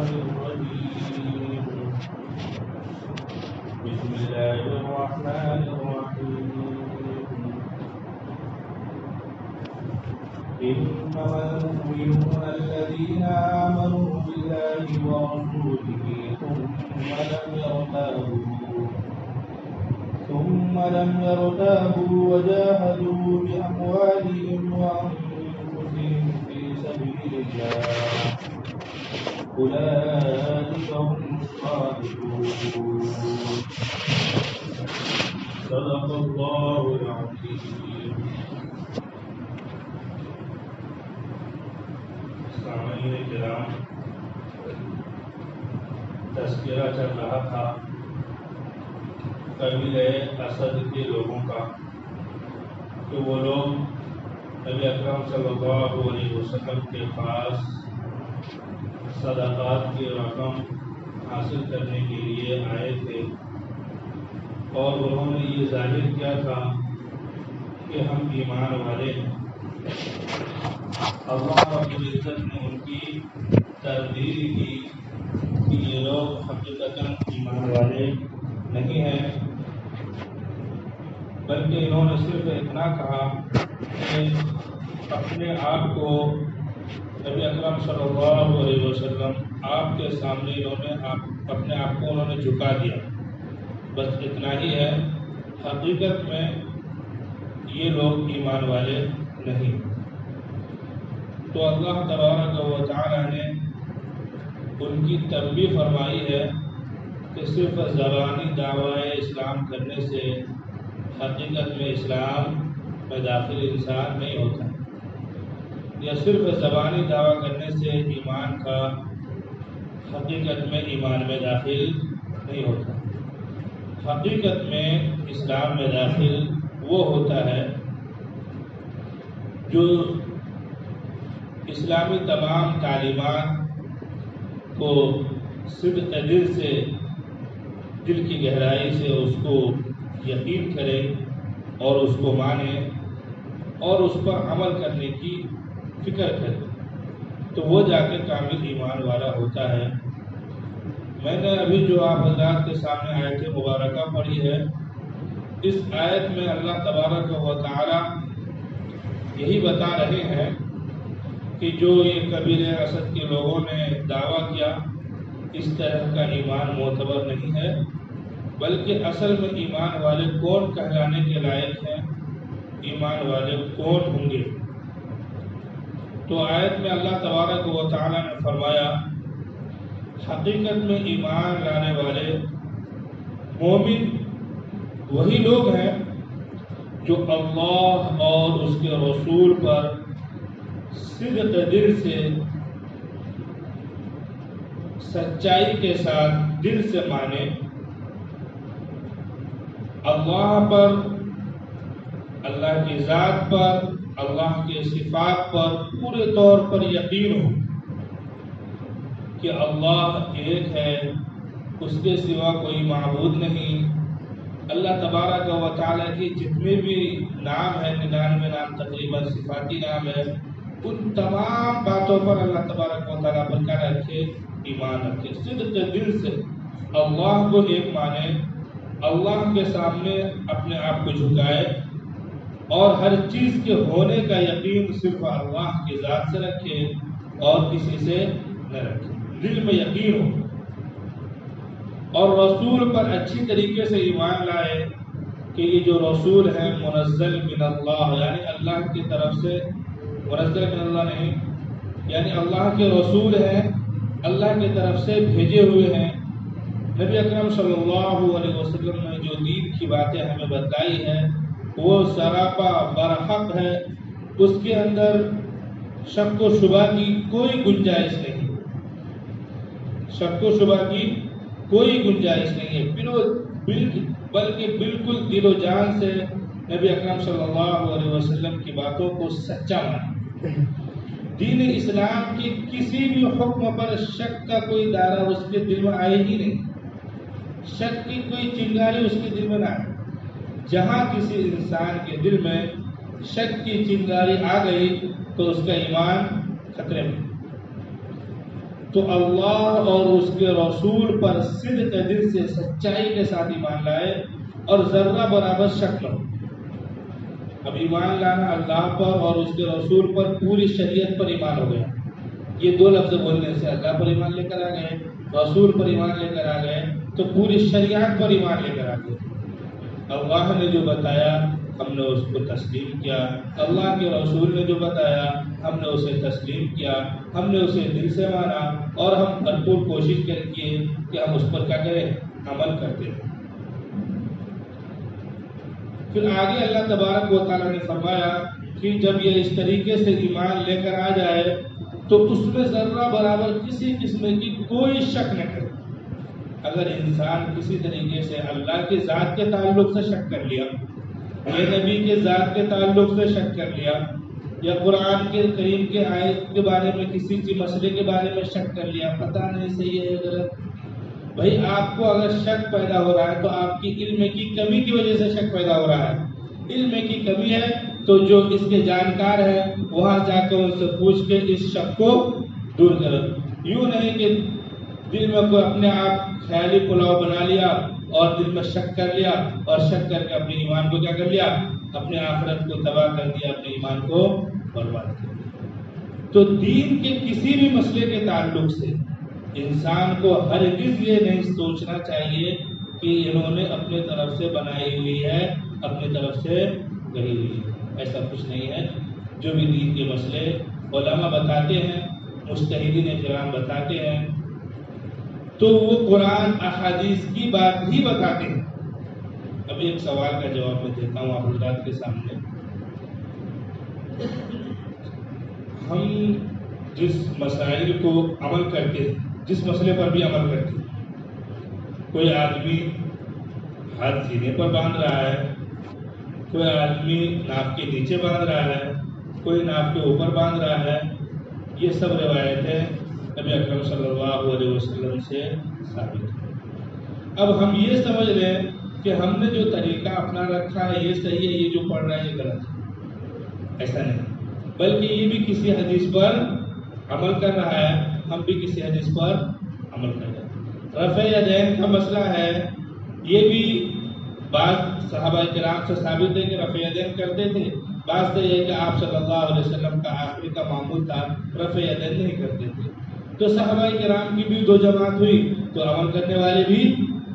الرجيم بسم الله الرحمن الرحيم إنما المؤمنون الذين آمنوا بالله ورسوله ثم لم يرتابوا وجاهدوا بأموالهم وأنفسهم في سبيل الله أولئك هم الصادقون صدق الله العظيم. سامعین کرام، تذکرہ چل رہا تھا قبیلہ اسد کے لوگوں کا کہ وہ لوگ نبی اکرم صلی اللہ علیہ وسلم کے پاس صدقات کی رقم حاصل کرنے کے لیے آئے تھے اور انہوں نے یہ ظاہر کیا تھا کہ ہم ایمان والے ہیں. اللہ رب العزت نے ان کی تردید کی کہ یہ لوگ حقیقتاً ایمان والے نہیں ہیں، بلکہ انہوں نے صرف اتنا کہا کہ اپنے آپ کو نبی اکرم صلی اللہ علیہ وسلم آپ کے سامنے اپنے آپ کو انہوں نے جھکا دیا، بس اتنا ہی ہے. حقیقت میں یہ لوگ ایمان والے نہیں. تو اللہ تبارک و تعالی نے ان کی تنبیہ فرمائی ہے کہ صرف زبانی دعوی اسلام کرنے سے حقیقت میں اسلام میں داخل انسان نہیں ہوتا، یا صرف زبانی دعویٰ کرنے سے ایمان کا حقیقت میں ایمان میں داخل نہیں ہوتا. حقیقت میں اسلام میں داخل وہ ہوتا ہے جو اسلامی تمام تعلیمات کو صدق دل سے، دل کی گہرائی سے اس کو یقین کرے اور اس کو مانے اور اس پر عمل کرنے کی فکر کرے، تو وہ جا کے کامل ایمان والا ہوتا ہے. میں نے ابھی جو آپ حضرات کے سامنے آیت مبارکہ پڑھی ہے، اس آیت میں اللہ تبارک و تعالی یہی بتا رہے ہیں کہ جو یہ قبیلہ اسد کے لوگوں نے دعویٰ کیا اس طرح کا ایمان معتبر نہیں ہے، بلکہ اصل میں ایمان والے کون کہلانے کے لائق ہیں، ایمان والے کون ہوں گے. تو آیت میں اللہ تبارک و تعالی نے فرمایا حقیقت میں ایمان لانے والے مومن وہی لوگ ہیں جو اللہ اور اس کے رسول پر صدق دل سے، سچائی کے ساتھ دل سے مانے، اللہ پر، اللہ کی ذات پر، اللہ کے صفات پر پورے طور پر یقین ہو کہ اللہ ایک ہے، اس کے سوا کوئی معبود نہیں. اللہ تبارک و تعالیٰ کی جتنے بھی نام ہیں، 99 نام تقریباً صفاتی نام ہے، ان تمام باتوں پر اللہ تبارک و تعالیٰ پر کیا رکھے؟ ایمان رکھے. صدق دل سے اللہ کو ایک مانے، اللہ کے سامنے اپنے آپ کو جھکائے اور ہر چیز کے ہونے کا یقین صرف اللہ کی ذات سے رکھے اور کسی سے نہ رکھے. دل میں یقین ہو اور رسول پر اچھی طریقے سے ایمان لائے کہ یہ جو رسول ہیں منزل من اللہ، یعنی اللہ کی طرف سے، منزل من اللہ نہیں، یعنی اللہ کے رسول ہیں، اللہ کی طرف سے بھیجے ہوئے ہیں. نبی اکرم صلی اللہ علیہ وسلم نے جو دین کی باتیں ہمیں بتائی ہیں وہ سراپا برحق ہے، اس کے اندر شک و شبہ کی کوئی گنجائش نہیں، شک و شبہ کی کوئی گنجائش نہیں ہے، بلکہ بالکل دل و جان سے نبی اکرم صلی اللہ علیہ وسلم کی باتوں کو سچا مانا. دین اسلام کی کسی بھی حکم پر شک کا کوئی دائرہ اس کے دل میں آئے ہی نہیں، شک کی کوئی چنگاری اس کے دل میں نہ آئے. جہاں کسی انسان کے دل میں شک کی چنگاری آ گئی تو اس کا ایمان خطرے میں. تو اللہ اور اس کے رسول پر صدق دل سے سچائی کے ساتھ ایمان لائے اور ذرہ برابر شک نہ ہو۔ اب ایمان لانا اللہ پر اور اس کے رسول پر پوری شریعت پر ایمان ہو گیا۔ یہ دو لفظ بولنے سے اللہ پر ایمان لے کر آ گئے، رسول پر ایمان لے کر آ گئے، تو پوری شریعت پر ایمان لے کر آ گئے۔ اللہ نے جو بتایا ہم نے اس کو تسلیم کیا، اللہ کے رسول نے جو بتایا ہم نے اسے تسلیم کیا، ہم نے اسے دل سے مانا اور ہم بھرپور کوشش کیے کہ ہم اس پر کیا کریں، عمل کرتے ہیں۔ پھر آگے اللہ تبارک و تعالیٰ نے فرمایا کہ جب یہ اس طریقے سے ایمان لے کر آ جائے تو اس میں ذرہ برابر کسی قسم کی کوئی شک نہ کرے۔ اگر انسان کسی طریقے سے اللہ کے ذات کے تعلق سے شک کر لیا، یا نبی کے ذات کے تعلق سے شک کر لیا، یا قرآن کے کریم کے آیت کے بارے میں کسی چیز مسئلے کے بارے میں شک کر لیا، پتہ نہیں صحیح ہے غلط، بھائی آپ کو اگر شک پیدا ہو رہا ہے تو آپ کی علم کی کمی کی وجہ سے شک پیدا ہو رہا ہے۔ علم کی کمی ہے تو جو اس کے جانکار ہیں وہاں جا کے ان سے پوچھ کے اس شک کو دور کرو۔ یوں نہیں کہ دل میں کوئی اپنے آپ خیالی پلاؤ بنا لیا اور دل میں شک کر لیا اور شک کر کے اپنے ایمان کو کیا کر لیا، اپنے آخرت کو تباہ کر دیا، اپنے ایمان کو برباد کر دیا۔ تو دین کے کسی بھی مسئلے کے تعلق سے انسان کو ہرگز یہ نہیں سوچنا چاہیے کہ انہوں نے اپنے طرف سے بنائی ہوئی ہے، اپنی طرف سے گڑھی ہوئی ہے۔ ایسا کچھ نہیں ہے۔ جو بھی دین کے مسئلے علماء بتاتے ہیں، مجتہدین کرام بتاتے ہیں، تو وہ قرآن احادیث کی بات ہی بتاتے ہیں۔ ابھی ایک سوال کا جواب میں دیتا ہوں آپ حضرات کے سامنے۔ ہم جس مسائل کو عمل کرتے ہیں، جس مسئلے پر بھی عمل کرتے ہیں، کوئی آدمی ہاتھ سینے پر باندھ رہا ہے، کوئی آدمی ناف کے نیچے باندھ رہا ہے، کوئی ناف کے اوپر باندھ رہا ہے، یہ سب روایتیں نبی اکرم صلی اللہ علیہ وسلم سے ثابت ہے۔ اب ہم یہ سمجھ رہے ہیں کہ ہم نے جو طریقہ اپنا رکھا ہے یہ صحیح ہے، یہ جو پڑھ رہا ہے یہ غلط ہے، ایسا نہیں، بلکہ یہ بھی کسی حدیث پر عمل کر رہا ہے، ہم بھی کسی حدیث پر عمل کر رہے ہیں۔ رفع یدین کا مسئلہ ہے، یہ بھی بعض صحابہ کرام سے ثابت ہے کہ رفع یدین کرتے تھے، بعض تو یہ کہ آپ صلی اللہ علیہ وسلم کا آخری کا معمول تھا، رفع یدین نہیں کرتے تھے۔ تو صحابہ کرام کی بھی دو جماعت ہوئی، تو عمل کرنے والے بھی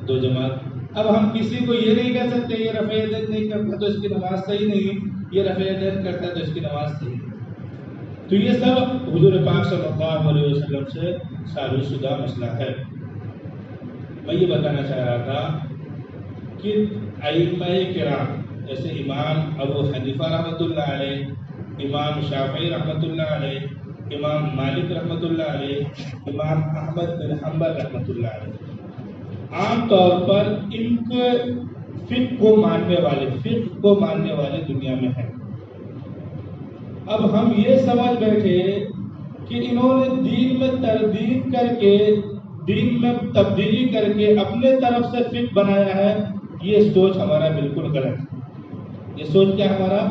دو جماعت۔ اب ہم کسی کو یہ نہیں کہہ سکتے یہ رفع یدین نہیں کرتا تو اس کی نماز صحیح نہیں، یہ رفع یدین کرتا تو اس کی نماز صحیح نہیں۔ تو یہ سب حضور پاک صلی اللہ علیہ وسلم سے ثابت شدہ مسئلہ ہے۔ میں یہ بتانا چاہ رہا تھا کہ ائمہ کرام جیسے امام ابو حنیفہ رحمۃ اللہ علیہ، امام شافعی رحمۃ اللہ علیہ، امام مالک رحمۃ اللہ علیہ، امام احمد بن حنبل رحمۃ اللہ علیہ، عام طور پر ان کے فقہ کو ماننے والے دنیا میں ہیں۔ اب ہم یہ سمجھ بیٹھے کہ انہوں نے دین میں تردید کر کے، دین میں تبدیلی کر کے اپنے طرف سے فقہ بنایا ہے، یہ سوچ ہمارا بالکل غلط ہے۔ یہ سوچ کیا ہمارا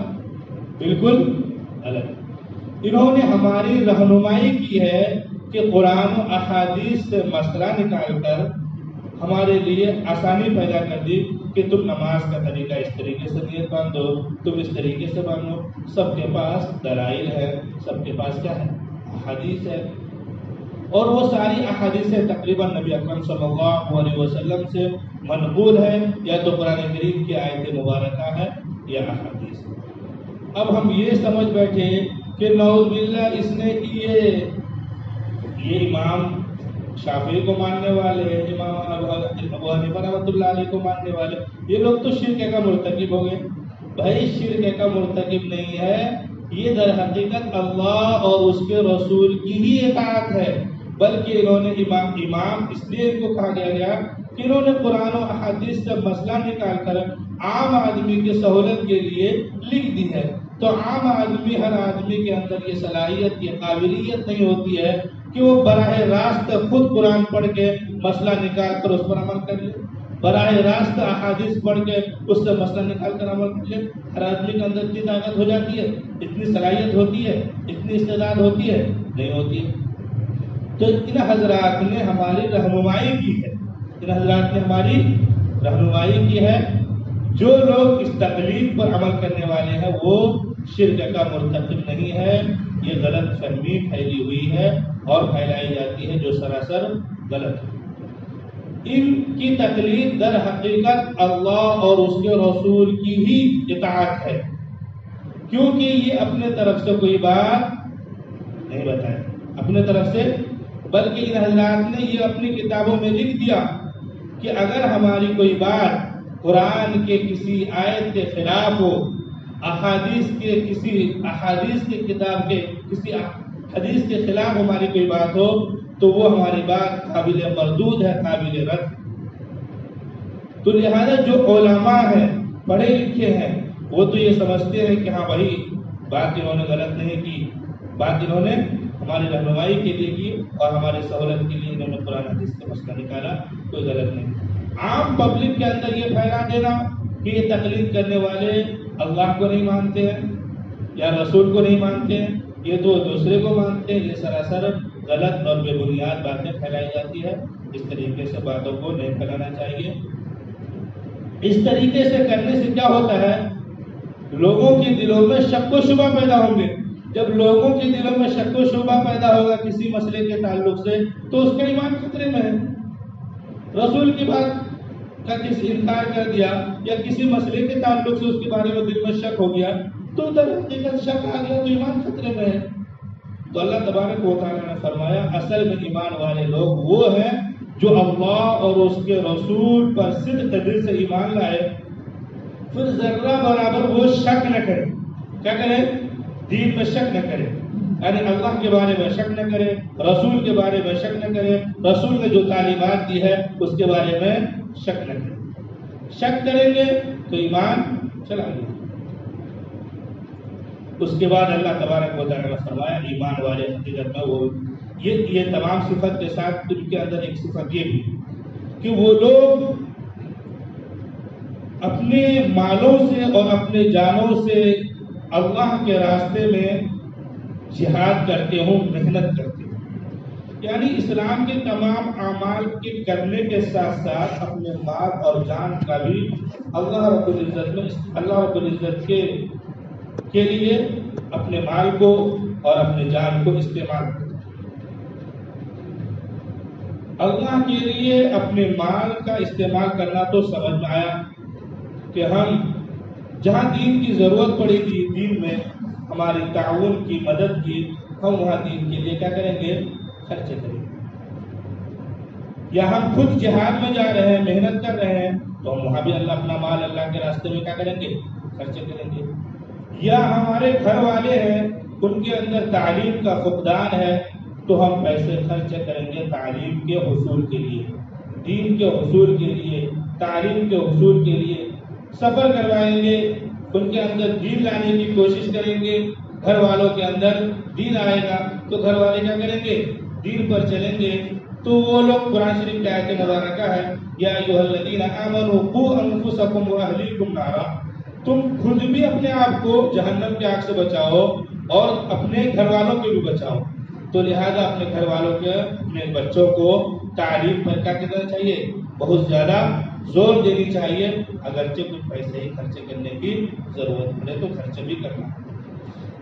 بالکل غلط ہے۔ انہوں نے ہماری رہنمائی کی ہے کہ قرآن و احادیث سے مسئلہ نکال کر ہمارے لیے آسانی پیدا کر دی کہ تم نماز کا طریقہ اس طریقے سے نیت باندھو، تم اس طریقے سے باندھو۔ سب کے پاس دلائل ہے، سب کے پاس کیا ہے، احادیث ہے، اور وہ ساری احادیثیں تقریباً نبی اکرم صلی اللہ علیہ وسلم سے منقول ہے، یا تو قرآن کریم کی آیت مبارکہ ہے یا احادیث۔ اب ہم یہ سمجھ بیٹھے کہ نعوذ باللہ اس نے یہ امام شافعی کو ماننے والے، امام ابو حنیفہ رحمۃ اللہ علیہ کو ماننے والے، یہ لوگ تو شرک کا مرتکب ہو گئے۔ بھائی شرک کا مرتکب نہیں ہے، یہ در حقیقت اللہ اور اس کے رسول کی ہی اطاعت ہے، بلکہ انہوں نے امام اس لیے ان کو کہا گیا کہ انہوں نے قرآن و احادیث سے مسئلہ نکال کر عام آدمی کی سہولت کے لیے لکھ دی ہے۔ تو عام آدمی، ہر آدمی کے اندر یہ صلاحیت، یہ قابلیت نہیں ہوتی ہے کہ وہ براہ راست خود قرآن پڑھ کے مسئلہ نکال کر اس پر عمل کر لے، براہ راست احادیث پڑھ کے اس سے مسئلہ نکال کر عمل کر لے۔ ہر آدمی کے اندر اتنی طاقت ہو جاتی ہے، اتنی صلاحیت ہوتی ہے، اتنی استعداد ہوتی ہے؟ نہیں ہوتی ہے۔ تو ان حضرات نے ہماری رہنمائی کی ہے، ان حضرات نے ہماری رہنمائی کی ہے۔ جو لوگ اس تقلید پر عمل کرنے والے ہیں وہ شرک کا مرتکب نہیں ہے، یہ غلط فہمی پھیلی ہوئی ہے اور پھیلائی جاتی ہے جو سراسر غلط ہے۔ ان کی تقلید در حقیقت اللہ اور اس کے رسول کی ہی اطاعت ہے، کیونکہ یہ اپنے طرف سے کوئی بات نہیں بتائے اپنے طرف سے، بلکہ ان حضرات نے یہ اپنی کتابوں میں لکھ دیا کہ اگر ہماری کوئی بات قرآن کے کسی آیت کے خلاف ہو، احادیث کے کتاب کے کسی حدیث کے خلاف ہماری کوئی بات ہو تو وہ ہماری بات قابل مردود ہے، قابل رد۔ تو لہذا جو علماء ہیں، پڑھے لکھے ہیں، وہ تو یہ سمجھتے ہیں کہ ہاں بھائی بات انہوں نے غلط نہیں کی، بات انہوں نے ہماری رہنمائی کے لیے کی اور ہماری سہولت کے لیے انہوں نے قرآن حدیث کا مسئلہ نکالا، کوئی غلط نہیں۔ عام پبلک کے اندر یہ پھیلا دینا کہ یہ تقلید کرنے والے اللہ کو نہیں مانتے ہیں یا رسول کو نہیں مانتے ہیں، یہ تو دوسرے کو مانتے ہیں، یہ سراسر غلط اور بے بنیاد باتیں پھیلائی جاتی ہے۔ اس طریقے سے باتوں کو نہیں پھیلانا چاہیے۔ اس طریقے سے کرنے سے کیا ہوتا ہے، لوگوں کے دلوں میں شک و شبہ پیدا ہوں گے۔ جب لوگوں کے دلوں میں شک و شبہ پیدا ہوگا کسی مسئلے کے تعلق سے تو اس کا ایمان خطرے میں ہے۔ رسول کی بات کا کسی انکار کر دیا یا کسی مسئلے کے تعلق سے اس کے بارے میں دل میں شک ہو گیا تو در حقیقت شک آ گیا تو ایمان خطرے میں ہے۔ تو اللہ تبارک و تعالیٰ نے فرمایا اصل میں ایمان والے لوگ وہ ہیں جو اللہ اور اس کے رسول پر صدق دل سے ایمان لائے، پھر ذرہ برابر وہ شک نہ کرے۔ کیا کرے؟ دین میں شک نہ کرے، یعنی اللہ کے بارے میں شک نہ کرے، رسول کے بارے میں شک نہ کرے، رسول نے جو تعلیمات دی ہے اس کے بارے میں شک نہ کرے۔ شک کریں گے تو ایمان چلا گیا۔ اس کے بعد اللہ تبارک و تعالیٰ نے فرمایا ایمان والے حقیقت میں وہ یہ تمام صفت کے ساتھ ان کے اندر ایک صفت یہ بھی کہ وہ لوگ اپنے مالوں سے اور اپنے جانوں سے اللہ کے راستے میں جہاد کرتے ہوں، محنت کرتے ہوں، یعنی اسلام کے تمام اعمال کے کرنے کے ساتھ ساتھ اپنے مال اور جان کا بھی اللہ رب العزت کے لیے اپنے مال کو اور اپنے جان کو استعمال کرتے۔ اللہ کے لیے اپنے مال کا استعمال کرنا تو سمجھ میں آیا کہ ہم جہاں دین کی ضرورت پڑے گی، دین میں ہماری تعاون کی، مدد کی، ہم وہاں دین کے لیے کیا کریں گے؟ خرچے کریں گے۔ یا ہم خود جہاد میں جا رہے ہیں، محنت کر رہے ہیں تو ہم وہاں بھی اپنا مال اللہ کے راستے میں کیا کریں گے؟ خرچے کریں گے۔ یا ہمارے گھر والے ہیں، ان کے اندر تعلیم کا فقدان ہے تو ہم پیسے خرچ کریں گے تعلیم کے حصول کے لیے، دین کے حصول کے لیے، تعلیم کے حصول کے لیے سفر کروائیں گے، ان کے اندر دین لانے کی کوشش کریں گے۔ گھر والوں کے اندر دین آئے گا تو گھر والے کیا کریں گے؟ دین پر چلیں گے۔ تو وہ لوگ قرآن شریف کی آیت مبارکہ ہے یا ایھا الذین آمنوا قوا انفسکم واہلیکم نارا، تم خود بھی اپنے آپ کو جہنم کی آگ سے بچاؤ اور اپنے گھر والوں کو بھی بچاؤ۔ تو لہذا اپنے گھر والوں کے، اپنے بچوں کو تعلیم پر کیا کرنا چاہیے؟ بہت زیادہ زور دینی چاہیے، اگرچہ کچھ پیسے ہی خرچے کرنے کی ضرورت پڑے تو خرچے بھی کرنا۔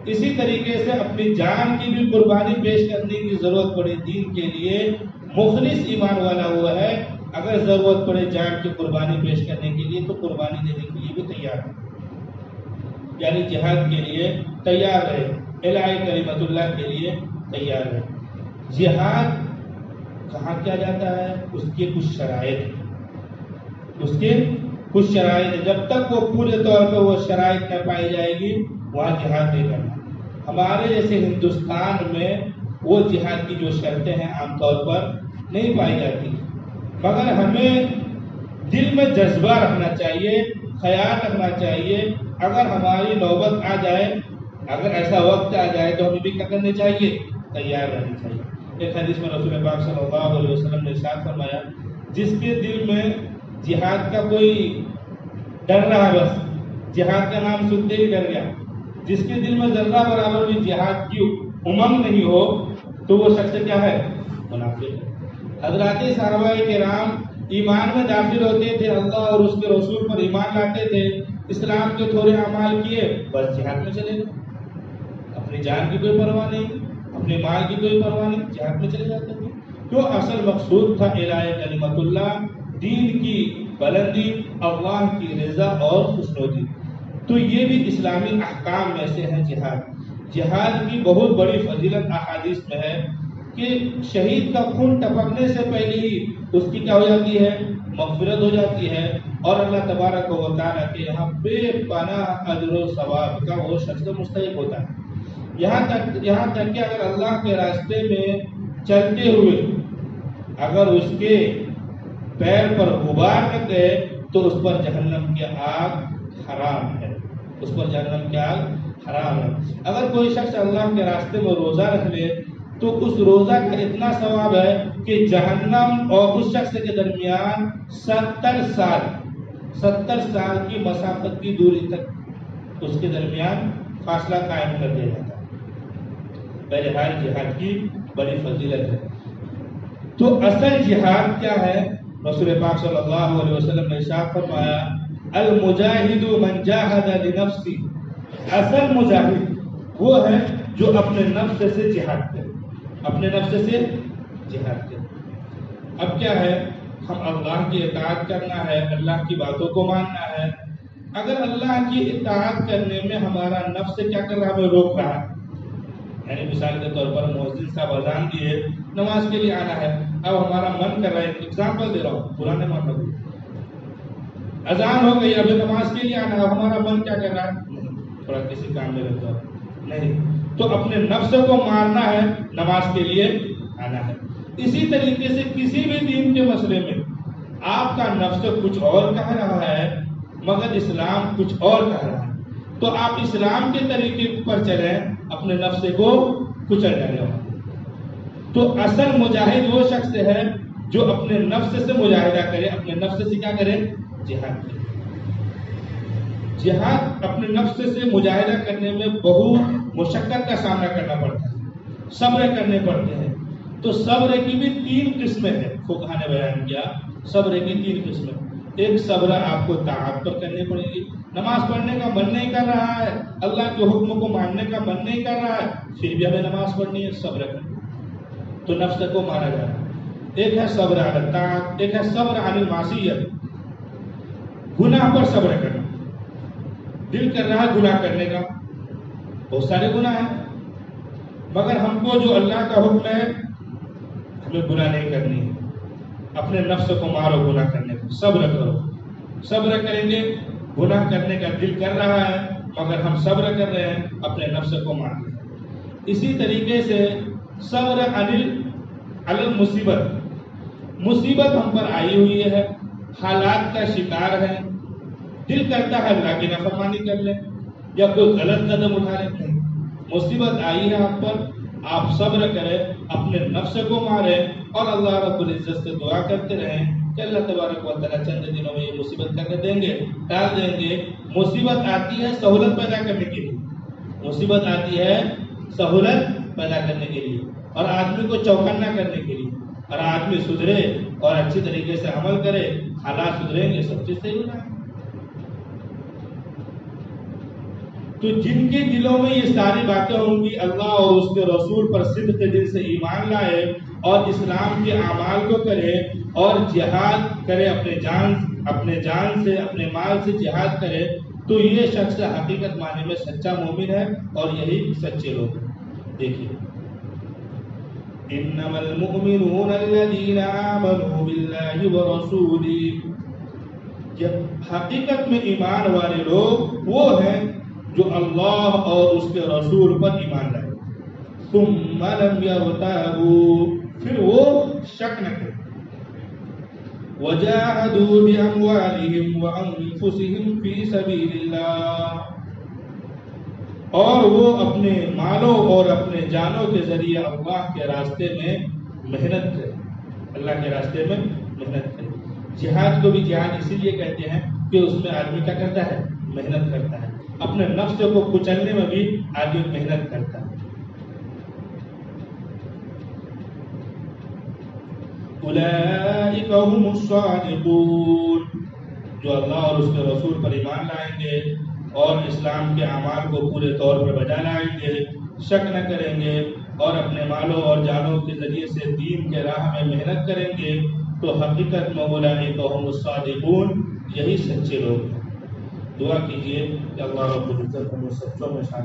اسی طریقے سے اپنی جان کی بھی قربانی پیش کرنے کی ضرورت پڑے دین کے لیے، مخلص ایمان والا ہوا ہے، اگر ضرورت پڑے جان کی قربانی پیش کرنے کے لیے تو قربانی دینے کے لیے بھی تیار ہے، یعنی جہاد کے لیے تیار رہے، اعلاء کلمت اللہ کے لیے تیار رہے۔ جہاد کہاں کیا جاتا ہے؟ اس کے کچھ شرائط ہیں، اس کے کچھ شرائط ہیں، جب تک وہ پورے طور پہ وہ شرائط نہ پائی جائے گی وہاں جہاد نہیں کرنا۔ ہمارے جیسے ہندوستان میں وہ جہاد کی جو شرطیں ہیں عام طور پر نہیں پائی جاتی، مگر ہمیں دل میں جذبہ رکھنا چاہیے، خیال رکھنا چاہیے، اگر ہماری نوبت آ جائے، اگر ایسا وقت آ جائے تو ہمیں بھی کیا کرنا چاہیے؟ تیار رہنا چاہیے۔ ایک حدیث میں رسول پاک صلی اللہ علیہ وسلم نے ارشاد فرمایا جس کے دل میں جہاد کا کوئی ڈر رہا، بس جہاد کا نام سنتے ہی ڈر گیا، جس کے دل میں ذرہ برابر بھی جہاد کی امنگ نہیں ہو تو وہ شخص کیا ہے؟ منافق ہے۔ حضرات صحابہ کرام ایمان میں داخل ہوتے تھے، اللہ اور اس کے رسول پر ایمان لاتے تھے، اسلام کے تھوڑے اعمال کیے، بس جہاد میں چلے گئے، اپنی جان کی کوئی پرواہ نہیں، اپنے مال کی کوئی پرواہ نہیں، جہاد میں چلے جاتے تھے۔ جو اصل مقصود تھا اعلاء کلمت اللہ، دین کی بلندی، اللہ کی رضا اور خوشنودی، تو یہ بھی اسلامی احکام میں سے ہے جہاد۔ جہاد کی بہت بڑی فضیلت احادیث میں ہے کہ شہید کا خون ٹپکنے سے پہلے ہی اس کی کیا ہو جاتی ہے؟ مغفرت ہو جاتی ہے، اور اللہ تبارک و تعالیٰ کے یہاں بے پناہ اجر و ثواب کا وہ شخص مستحق ہوتا ہے۔ یہاں تک کہ اگر اللہ کے راستے میں چلتے ہوئے اگر اس کے پیر پر غبار لگ گئے تو اس پر جہنم کی آگ حرام ہے، اس پر جہنم کی آگ حرام ہے۔ اگر کوئی شخص اللہ کے راستے میں روزہ رکھ لے تو اس روزہ کا اتنا ثواب ہے کہ جہنم اور اس شخص کے درمیان 70 سال کی مسافت کی دوری تک اس کے درمیان فاصلہ قائم کر دیا جاتا ہے۔ بہرحال جہاد کی بڑی فضیلت ہے۔ تو اصل جہاد کیا ہے؟ رسول پاک صلی اللہ علیہ وسلم نے ارشاد فرمایا المجاہد من جاہد لنفسی، اصل مجاہد وہ ہے جو اپنے نفس سے جہاد کرے، اپنے نفس سے جہاد کرے۔ اب کیا ہے؟ ہم اللہ کی اطاعت کرنا ہے، اللہ کی باتوں کو ماننا ہے۔ اگر اللہ کی اطاعت کرنے میں ہمارا نفس کیا کر رہا ہے؟ ہمیں روک رہا ہے، یعنی مثال کے طور پر مؤذن صاحب اذان دیے، نماز کے لیے آنا ہے، اب ہمارا من کر رہا ہے، ایگزامپل دے رہا ہوں، برا نہیں مان رہا، اذان ہو گئی، ابھی نماز کے لیے آنا ہے، ہمارا من کیا کر رہا ہے؟ تھوڑا کسی کام میں لگتا ہے، نہیں، تو اپنے نفس کو مارنا ہے، نماز کے لیے آنا ہے۔ اسی طریقے سے کسی بھی دین کے مسئلے میں آپ کا نفس کچھ اور کہہ رہا ہے مگر اسلام کچھ اور کہہ رہا ہے، تو آپ اسلام کے طریقے پر چلیں، اپنے نفس کو کچل ڈالیں۔ تو اصل مجاہد وہ شخص ہے جو اپنے نفس سے مجاہدہ کرے، اپنے نفس سے کیا کرے؟ جہاد کرے۔ جہاد اپنے نفس سے مجاہدہ کرنے میں بہت مشقت کا سامنا کرنا پڑتا ہے، صبر کرنے پڑتے ہیں۔ تو صبر کی بھی 3 قسمیں ہیں، فقہا نے بیان کیا صبر کی 3 قسمیں۔ ایک صبر آپ کو طاعت پر کرنی پڑے گی، نماز پڑھنے کا من نہیں کر رہا ہے، اللہ کے حکم کو ماننے کا من نہیں کر رہا ہے، پھر بھی ہمیں نماز پڑھنی ہے، صبر کرنا، تو نفس کو مارا جا رہا ہے۔ ایک ہے صبر علی الطاعت، ایک ہے صبر علی المعصیت، گناہ پر صبر کرنا، دل کر رہا ہے گناہ کرنے کا، بہت سارے گناہ ہیں، مگر ہم کو جو اللہ کا حکم ہے ہمیں گناہ نہیں کرنی ہے، اپنے نفس کو مارو گناہ کرنے کا، صبر کرو، صبر کریں گے، گناہ کرنے کا دل کر رہا ہے مگر ہم صبر کر رہے ہیں، اپنے نفس کو مار رہے ہیں۔ اسی طریقے سے صبر علی المصیبت، مصیبت ہم پر آئی ہوئی ہے، حالات کا شکار ہے، دل کرتا ہے اللہ کی نافرمانی کر لیں یا کوئی غلط قدم اٹھا لیں، مصیبت آئی ہے آپ پر، آپ صبر کریں، اپنے نفس کو ماریں اور اللہ رب العزت سے دعا کرتے رہیں کہ اللہ تبارک و تعالیٰ چند دنوں میں یہ مصیبت کر کے دیں گے، ٹال دیں گے۔ مصیبت آتی ہے سہولت پیدا کرنے کے لیے، مصیبت آتی ہے سہولت پیدا کرنے کے لیے اور آدمی کو چوکنا کرنے کے لیے، اور آدمی سدھرے اور اچھی طریقے سے عمل کرے، حالات سدھریں گے، سب چیز صحیح ہو جائے گی۔ تو جن کے دلوں میں یہ ساری باتیں ہوں گی، اللہ اور اس کے رسول پر صدق دل سے ایمان لائے اور اسلام کے اعمال کو کرے اور جہاد کرے، اپنے جان سے اپنے مال سے جہاد کرے، تو یہ شخص حقیقت معنی میں سچا مومن ہے اور یہی سچے لوگ ہیں۔ دیکھیے انما المؤمنون الذين آمنوا بالله ورسوله، حقیقت میں ایمان والے لوگ وہ ہیں جو اللہ اور اس کے رسول پر ایمان لائے، ثم لم يرتابوا، پھر وہ شک نہ کرے، وجاہدوا باموالہم وانفسہم فی سبیل اللہ، اور وہ اپنے مالوں اور اپنے جانوں کے ذریعے اللہ کے راستے میں محنت کرے، اللہ کے راستے میں محنت کرے۔ جہاد کو بھی جہاد اسی لیے کہتے ہیں کہ اس میں آدمی کیا کرتا ہے؟ محنت کرتا ہے، اپنے نفس کو کچلنے میں بھی آدمی محنت کرتا ہے۔ اولئک هم الصادقون، جو اللہ اور اس کے رسول پر ایمان لائیں گے اور اسلام کے اعمال کو پورے طور پر بجا لائیں گے، شک نہ کریں گے اور اپنے مالوں اور جانوں کے ذریعے سے دین کے راہ میں محنت کریں گے، تو حقیقت میں اولئک هم الصادقون، یہی سچے لوگ ہیں۔ دعا کیجیے کہ اللہ رب العزت ہم سچوں میں شامل